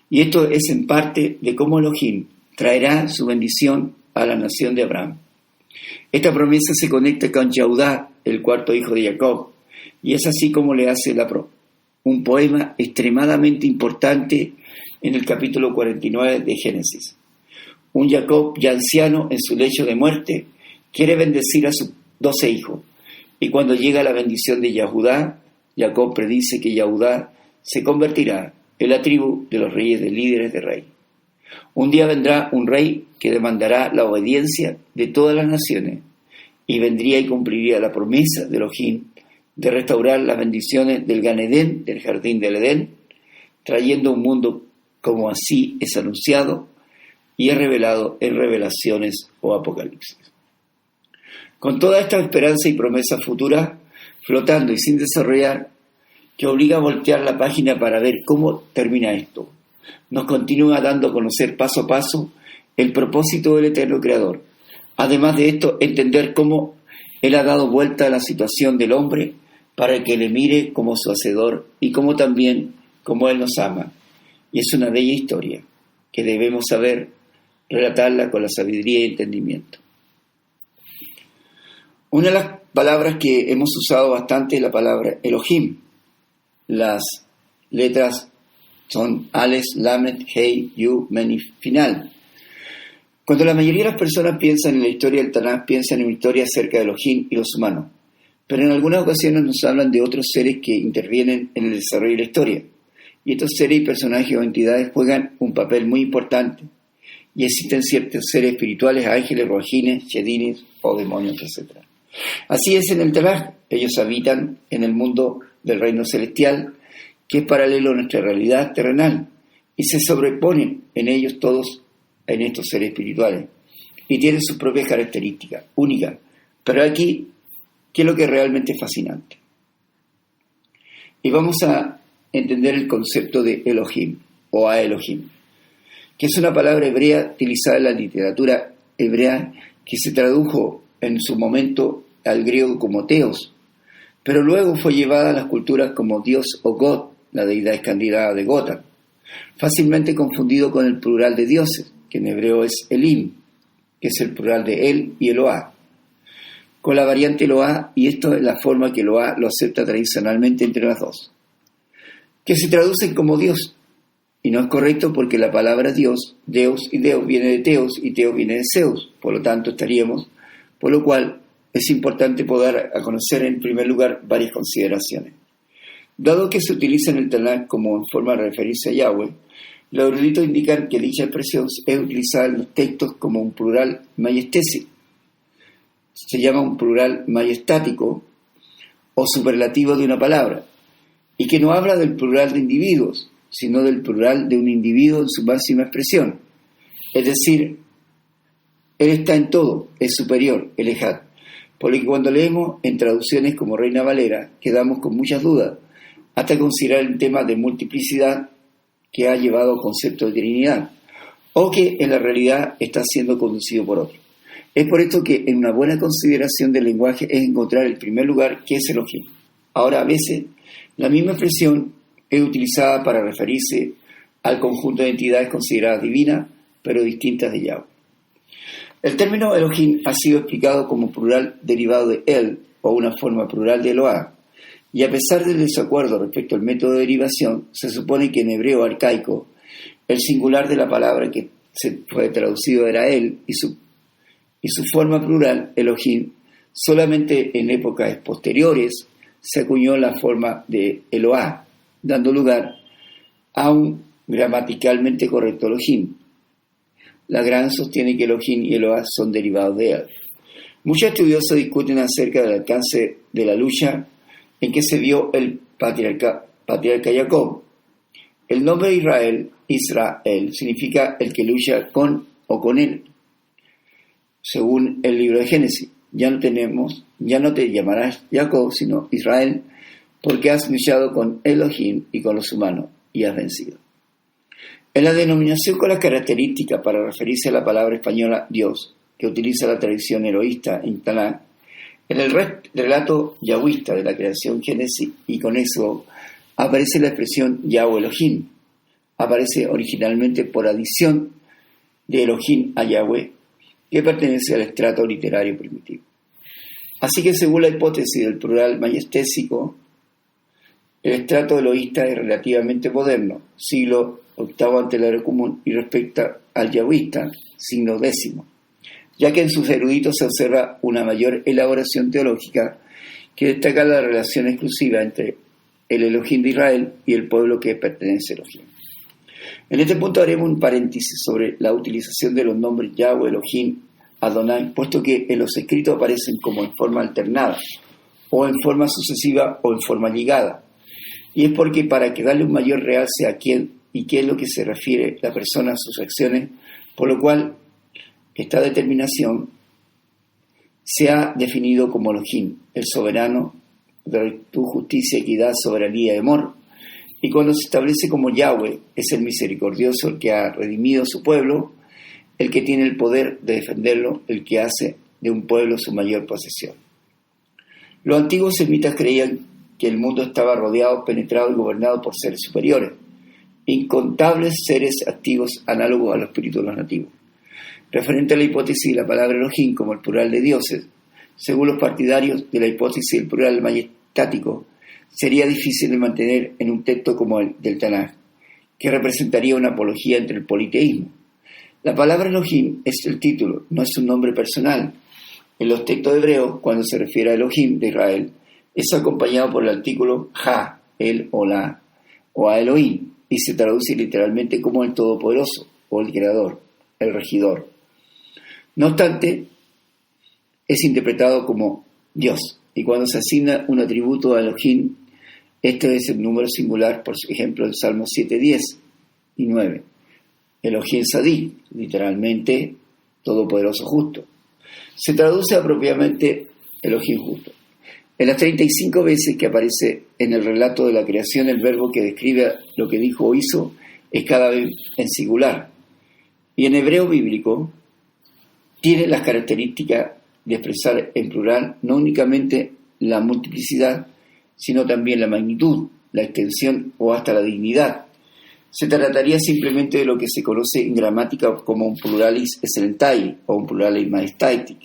Y esto es en parte de cómo Elohim traerá su bendición a la nación de Abraham. Esta promesa se conecta con Yehudá, el cuarto hijo de Jacob, y es así como le hace un poema extremadamente importante en el capítulo 49 de Génesis. Un Jacob ya anciano en su lecho de muerte quiere bendecir a sus 12 hijos, y cuando llega la bendición de Yehudá, Jacob predice que Yehudá se convertirá en la tribu de los reyes de líderes de rey. Un día vendrá un rey que demandará la obediencia de todas las naciones y vendría y cumpliría la promesa de Elohim de restaurar las bendiciones del Gan Edén, del jardín del Edén, trayendo un mundo como así es anunciado y es revelado en Revelaciones o Apocalipsis. Con toda esta esperanza y promesa futura flotando y sin desarrollar, que obliga a voltear la página para ver cómo termina esto, nos continúa dando a conocer paso a paso el propósito del eterno Creador. Además de esto, entender cómo Él ha dado vuelta a la situación del hombre para que le mire como su hacedor y como también como Él nos ama. Y es una bella historia que debemos saber relatarla con la sabiduría y entendimiento. Una de las palabras que hemos usado bastante es la palabra Elohim. Las letras son Ales, Lamed, Hei, Yu, Men y final. Cuando la mayoría de las personas piensan en la historia del Tanaj, piensan en una historia acerca de Elohim y los humanos. Pero en algunas ocasiones nos hablan de otros seres que intervienen en el desarrollo de la historia. Y estos seres y personajes o entidades juegan un papel muy importante. Y existen ciertos seres espirituales, ángeles, roajines, shedines o demonios, etc. Así es en el Tanaj. Ellos habitan en el mundo del reino celestial, que es paralelo a nuestra realidad terrenal, y se sobreponen en ellos todos, en estos seres espirituales, y tienen sus propias características, únicas. Pero aquí, ¿qué es lo que es realmente fascinante? Y vamos a entender el concepto de Elohim, o a Elohim, que es una palabra hebrea utilizada en la literatura hebrea, que se tradujo en su momento al griego como Teos, pero luego fue llevada a las culturas como Dios o God, la deidad escandinava de Gotham, fácilmente confundido con el plural de dioses, que en hebreo es Elim, que es el plural de El y Eloah, con la variante Eloah, y esto es la forma que Eloah lo acepta tradicionalmente entre las dos, que se traducen como Dios, y no es correcto porque la palabra Dios, Deus y Deus viene de Teos y Teos viene de Zeus, por lo tanto estaríamos, por lo cual es importante poder conocer en primer lugar varias consideraciones. Dado que se utiliza en el Tanaj como forma de referirse a Yahweh, los eruditos indican que dicha expresión es utilizada en los textos como un plural majestésico. Se llama un plural majestático o superlativo de una palabra, y que no habla del plural de individuos, sino del plural de un individuo en su máxima expresión. Es decir, Él está en todo, es superior, el Ejad. Por lo que cuando leemos en traducciones como Reina Valera, quedamos con muchas dudas, hasta considerar el tema de multiplicidad que ha llevado al concepto de Trinidad, o que en la realidad está siendo conducido por otro. Es por esto que en una buena consideración del lenguaje es encontrar el primer lugar, que es Elohim. Ahora, a veces, la misma expresión es utilizada para referirse al conjunto de entidades consideradas divinas, pero distintas de Yahweh. El término Elohim ha sido explicado como plural derivado de El, o una forma plural de Eloah, y a pesar del desacuerdo respecto al método de derivación, se supone que en hebreo arcaico, el singular de la palabra que se fue traducido era El, y su forma plural, Elohim, solamente en épocas posteriores se acuñó la forma de Eloah, dando lugar a un gramaticalmente correcto Elohim. Lagrange sostiene que Elohim y Eloah son derivados de él. Muchos estudiosos discuten acerca del alcance de la lucha en que se vio el patriarca Jacob. El nombre de Israel, significa el que lucha con o con él. Según el libro de Génesis, ya no te llamarás Jacob, sino Israel, porque has luchado con Elohim y con los humanos, y has vencido. En la denominación con las características para referirse a la palabra española Dios, que utiliza la tradición eloísta en Tanakh, en el relato yahwista de la creación Génesis y con eso aparece la expresión Yahweh Elohim. Aparece originalmente por adición de Elohim a Yahweh, que pertenece al estrato literario primitivo. Así que según la hipótesis del plural majestésico, el estrato eloísta es relativamente moderno, siglo VIII ante la era común, y respecto al yahwista, siglo X, ya que en sus eruditos se observa una mayor elaboración teológica que destaca la relación exclusiva entre el Elohim de Israel y el pueblo que pertenece a Elohim. En este punto haremos un paréntesis sobre la utilización de los nombres Yahweh, Elohim, Adonai, puesto que en los escritos aparecen como en forma alternada, o en forma sucesiva o en forma ligada. Y es porque para que darle un mayor realce a quién y qué es lo que se refiere la persona a sus acciones, por lo cual esta determinación se ha definido como Elohim, el soberano de virtud, justicia, equidad, soberanía y amor. Y cuando se establece como Yahweh, es el misericordioso, el que ha redimido a su pueblo, el que tiene el poder de defenderlo, el que hace de un pueblo su mayor posesión. Los antiguos semitas creían que el mundo estaba rodeado, penetrado y gobernado por seres superiores, incontables seres activos análogos a los espíritus de los nativos. Referente a la hipótesis de la palabra Elohim como el plural de dioses, según los partidarios de la hipótesis del plural majestático, sería difícil de mantener en un texto como el del Tanakh, que representaría una apología entre el politeísmo. La palabra Elohim es el título, no es un nombre personal. En los textos hebreos, cuando se refiere a Elohim de Israel, es acompañado por el artículo Ha, el o la, o a Elohim, y se traduce literalmente como el Todopoderoso, o el Creador, el Regidor. No obstante, es interpretado como Dios, y cuando se asigna un atributo a Elohim, este es el número singular, por ejemplo, en Salmos 7, 10 y 9. Elohim Sadí, literalmente, Todopoderoso Justo. Se traduce apropiadamente Elohim Justo. En las 35 veces que aparece en el relato de la creación, el verbo que describe lo que dijo o hizo es cada vez en singular. Y en hebreo bíblico tiene las características de expresar en plural no únicamente la multiplicidad, sino también la magnitud, la extensión o hasta la dignidad. Se trataría simplemente de lo que se conoce en gramática como un pluralis excellentai o un pluralis majestatis,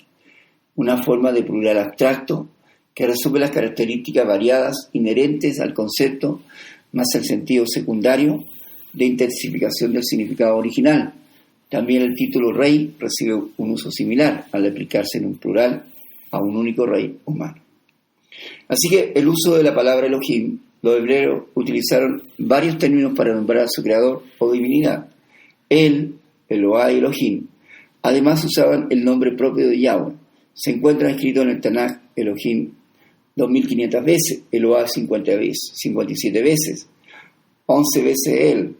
una forma de plural abstracto que resume las características variadas inherentes al concepto más el sentido secundario de intensificación del significado original. También el título rey recibe un uso similar al aplicarse en un plural a un único rey humano. Así que el uso de la palabra Elohim, los hebreos utilizaron varios términos para nombrar a su creador o divinidad. El, Eloah y Elohim. Además usaban el nombre propio de Yahweh. Se encuentra escrito en el Tanakh Elohim 2500 veces, Eloah 57 veces, 11 veces El,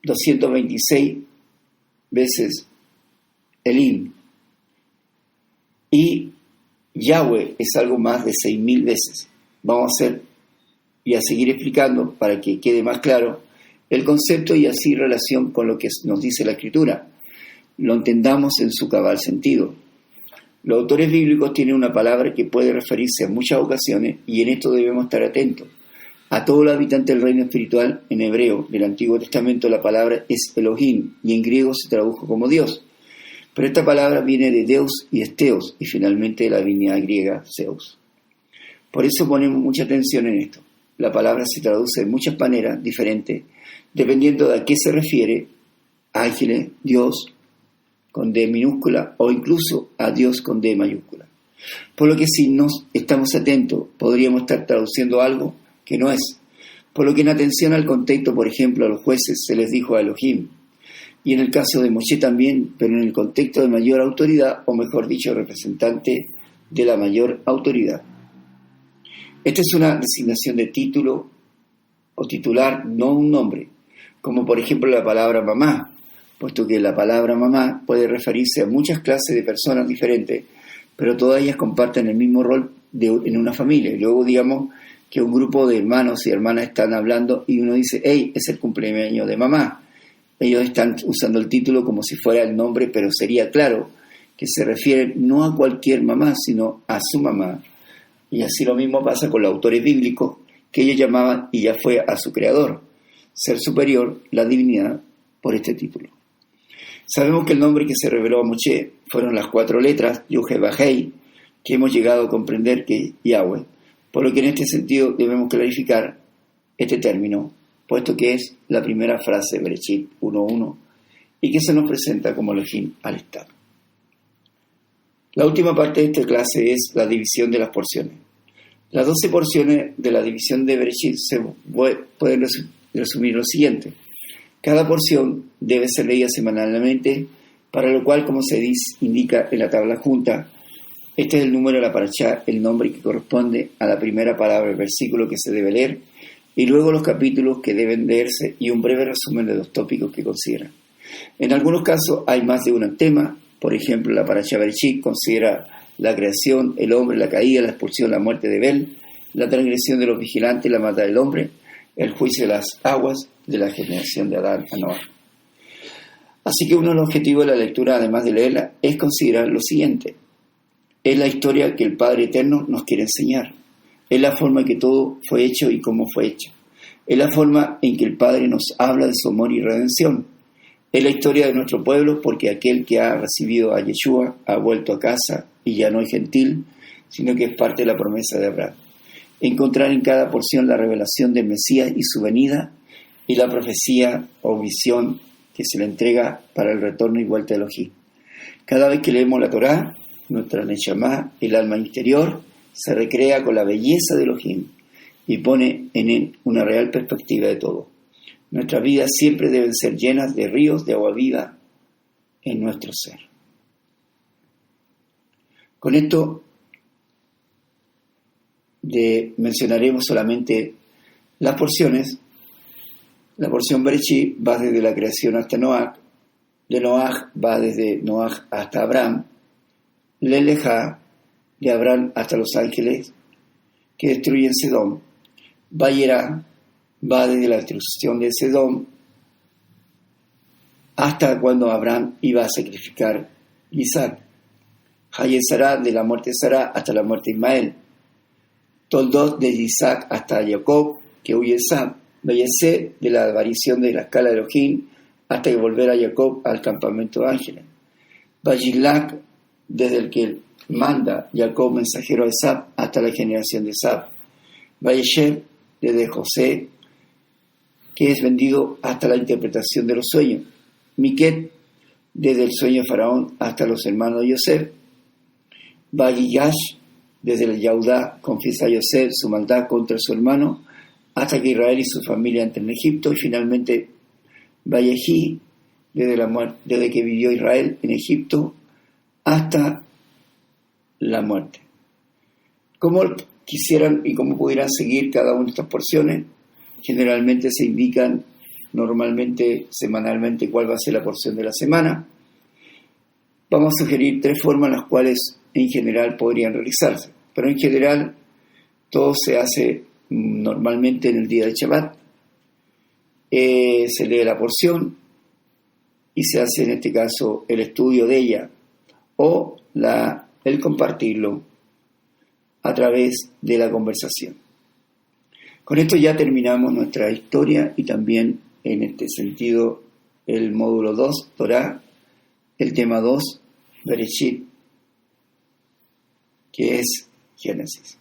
226 veces Elim. Y Yahweh es algo más de 6000 veces. Vamos a hacer y a seguir explicando para que quede más claro el concepto y así relación con lo que nos dice la Escritura, lo entendamos en su cabal sentido. Los autores bíblicos tienen una palabra que puede referirse a muchas ocasiones y en esto debemos estar atentos. A todos los habitantes del reino espiritual, en hebreo del Antiguo Testamento, la palabra es Elohim y en griego se tradujo como Dios. Pero esta palabra viene de Deus y Esteos y finalmente de la divinidad griega Zeus. Por eso ponemos mucha atención en esto. La palabra se traduce de muchas maneras diferentes, dependiendo de a qué se refiere: ángeles, Dios con D minúscula o incluso a Dios con D mayúscula. Por lo que si no estamos atentos, podríamos estar traduciendo algo que no es. Por lo que en atención al contexto, por ejemplo, a los jueces se les dijo a Elohim, y en el caso de Moshe también, pero en el contexto de mayor autoridad, o mejor dicho, representante de la mayor autoridad. Esta es una designación de título o titular, no un nombre, como por ejemplo la palabra mamá, puesto que la palabra mamá puede referirse a muchas clases de personas diferentes, pero todas ellas comparten el mismo rol en una familia. Y luego digamos que un grupo de hermanos y hermanas están hablando y uno dice: hey, es el cumpleaños de mamá. Ellos están usando el título como si fuera el nombre, pero sería claro que se refiere no a cualquier mamá, sino a su mamá. Y así lo mismo pasa con los autores bíblicos, que ellos llamaban, y ya fue a su creador, ser superior, la divinidad, por este título. Sabemos que el nombre que se reveló a Moshe fueron las 4 letras, Yud-Heh-Vah-Hei, que hemos llegado a comprender que es Yahweh, por lo que en este sentido debemos clarificar este término, puesto que es la primera frase de Bereshit 1.1 y que se nos presenta como Elohim al Estado. La última parte de esta clase es la división de las porciones. Las 12 porciones de la división de Bereshit se pueden resumir lo siguiente. Cada porción debe ser leída semanalmente, para lo cual, como se indica en la tabla junta, este es el número de la parashá, el nombre que corresponde a la primera palabra del versículo que se debe leer, y luego los capítulos que deben leerse y un breve resumen de los tópicos que consideran. En algunos casos hay más de un tema. Por ejemplo, la parashá Bereshit considera la creación, el hombre, la caída, la expulsión, la muerte de Abel, la transgresión de los vigilantes, la mata del hombre, el juicio de las aguas, de la generación de Adán a Noé. Así que uno de los objetivos de la lectura, además de leerla, es considerar lo siguiente. Es la historia que el Padre Eterno nos quiere enseñar. Es la forma en que todo fue hecho y cómo fue hecho. Es la forma en que el Padre nos habla de su amor y redención. Es la historia de nuestro pueblo, porque aquel que ha recibido a Yeshua ha vuelto a casa y ya no es gentil, sino que es parte de la promesa de Abraham. Encontrar en cada porción la revelación del Mesías y su venida y la profecía o visión que se le entrega para el retorno y vuelta de Elohim. Cada vez que leemos la Torá, nuestra Neshama, el alma interior, se recrea con la belleza de Elohim y pone en él una real perspectiva de todo. Nuestras vidas siempre deben ser llenas de ríos de agua viva en nuestro ser. Con esto mencionaremos solamente las porciones. La porción Bereshit va desde la creación hasta Noach, de Noach va desde Noach hasta Abraham, Lelejá, de Abraham hasta los ángeles que destruyen Sedom, Vayera va desde la destrucción de Sedom hasta cuando Abraham iba a sacrificar a Isaac, Hayesará de la muerte de Sará hasta la muerte de Ismael, Toldot de Isaac hasta Jacob que huye de Sam, Vayesé de la aparición de la escala de Elohim hasta que volver a Jacob al campamento de ángeles, Vayilak desde el que manda Jacob mensajero a Esab hasta la generación de Esab, Vayeshev desde José que es vendido hasta la interpretación de los sueños, Miquet desde el sueño de Faraón hasta los hermanos de Yosef, Vagiyash desde el Yaudá confiesa a Yosef su maldad contra su hermano hasta que Israel y su familia entran en Egipto, y finalmente Vayejí desde que vivió Israel en Egipto hasta la muerte. ¿Cómo quisieran y cómo pudieran seguir cada una de estas porciones? Generalmente se indican normalmente semanalmente cuál va a ser la porción de la semana. Vamos a sugerir 3 formas en las cuales en general podrían realizarse, pero en general todo se hace normalmente en el día del Shabbat. Se lee la porción y se hace en este caso el estudio de ella o el compartirlo a través de la conversación. Con esto ya terminamos nuestra historia y también en este sentido el módulo 2, Torá, el tema 2, Bereshit, que es Génesis.